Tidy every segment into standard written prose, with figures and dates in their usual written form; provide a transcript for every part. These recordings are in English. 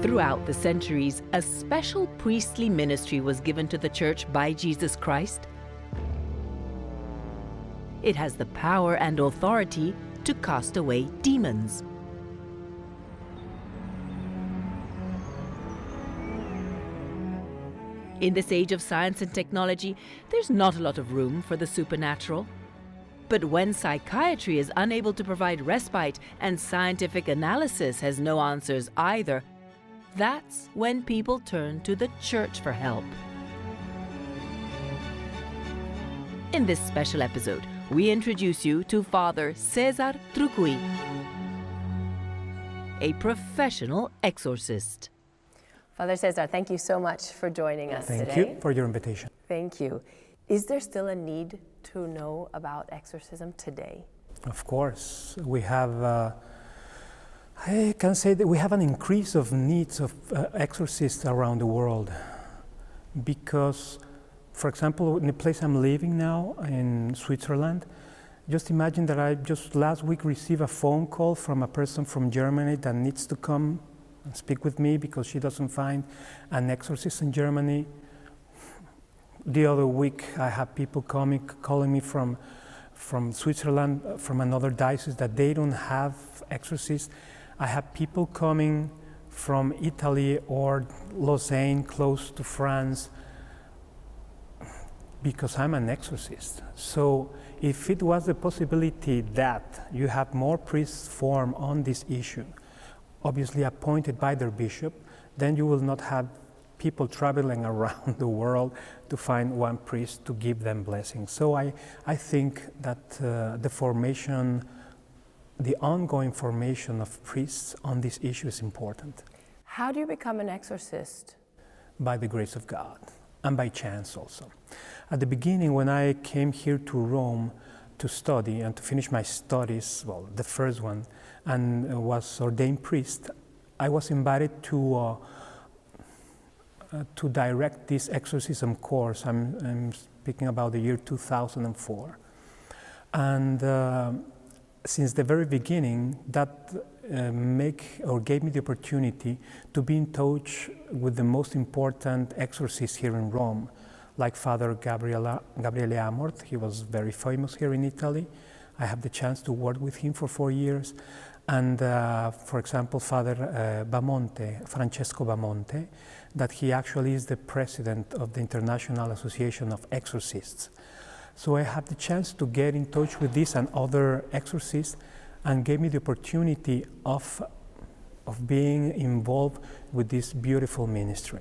Throughout the centuries, a special priestly ministry was given to the Church by Jesus Christ. It has the power and authority to cast away demons. In this age of science and technology, there's not a lot of room for the supernatural. But when psychiatry is unable to provide respite and scientific analysis has no answers either, that's when people turn to the Church for help. In this special episode, we introduce you to Father Cesar Truqui, a professional exorcist. Father Cesar, thank you so much for joining us today. Thank you for your invitation. Thank you. Is there still a need to know about exorcism today? Of course, we have, I can say that we have an increase of needs of exorcists around the world because, for example, in the place I'm living now in Switzerland, just imagine that I just last week received a phone call from a person from Germany that needs to come and speak with me because she doesn't find an exorcist in Germany. The other week, I have people calling me from Switzerland, from another diocese that they don't have exorcists. I have people coming from Italy or Lausanne, close to France, because I'm an exorcist. So if it was a possibility that you have more priests form on this issue, obviously appointed by their bishop, then you will not have people traveling around the world to find one priest to give them blessings. So I think that the ongoing formation of priests on this issue is important. How do you become an exorcist? By the grace of God, and by chance also. At the beginning, when I came here to Rome to study and to finish my studies, well, the first one, and was ordained priest, I was invited to direct this exorcism course. I'm speaking about the year 2004. And since the very beginning, that gave me the opportunity to be in touch with the most important exorcists here in Rome, like Father Gabriele Amort. He was very famous here in Italy. I had the chance to work with him for 4 years. And for example, Father Francesco Bamonte, that he actually is the president of the International Association of Exorcists. So I had the chance to get in touch with this and other exorcists, and gave me the opportunity of being involved with this beautiful ministry.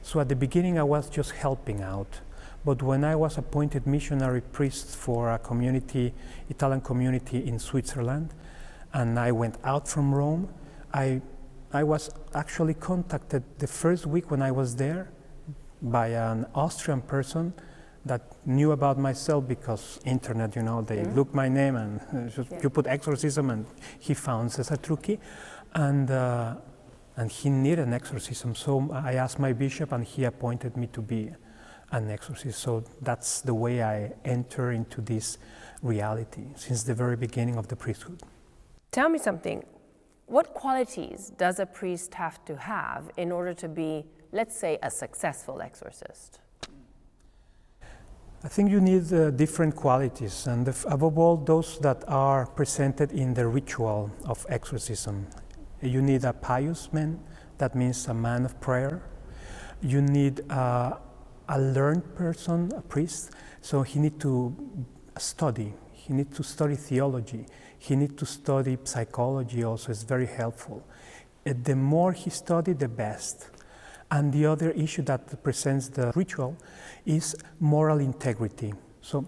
So at the beginning I was just helping out, but when I was appointed missionary priest for a community, Italian community in Switzerland, and I went out from Rome, I was actually contacted the first week when I was there by an Austrian person that knew about myself because internet, you know, they look my name and you put exorcism, and he found Cesar Truqui, and he needed an exorcism. So I asked my bishop and he appointed me to be an exorcist. So that's the way I enter into this reality since the very beginning of the priesthood. Tell me something. What qualities does a priest have to have in order to be, let's say, a successful exorcist? I think you need different qualities, and above all, those that are presented in the ritual of exorcism. You need a pious man, that means a man of prayer. You need a learned person, a priest, so he needs to study. He needs to study theology. He needs to study psychology also, it's very helpful. The more he studies, the best. And the other issue that presents the ritual is moral integrity. So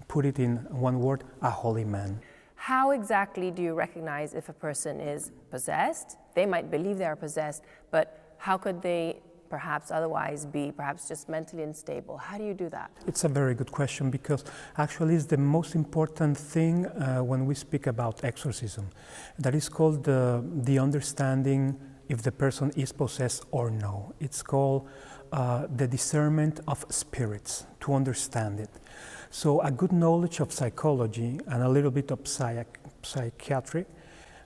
put it in one word, a holy man. How exactly do you recognize if a person is possessed? They might believe they are possessed, but how could they perhaps otherwise be perhaps just mentally unstable? How do you do that? It's a very good question, because actually it's the most important thing when we speak about exorcism. That is called the understanding if the person is possessed or no. It's called the discernment of spirits, to understand it. So a good knowledge of psychology and a little bit of psychiatry,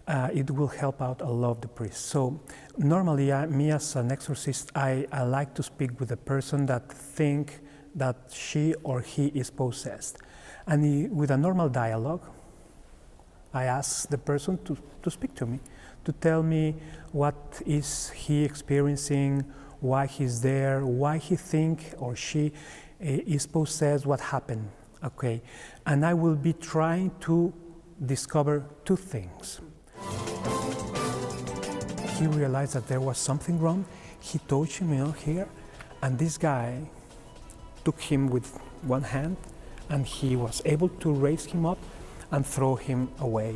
it will help out a lot of the priests. So normally, me as an exorcist, I like to speak with a person that think that she or he is possessed. And with a normal dialogue, I ask the person to speak to me, to tell me what is he experiencing, why he's there, why he think or she is possessed, what happened, okay? And I will be trying to discover two things. He realized that there was something wrong. He touched him here, and this guy took him with one hand, and he was able to raise him up and throw him away.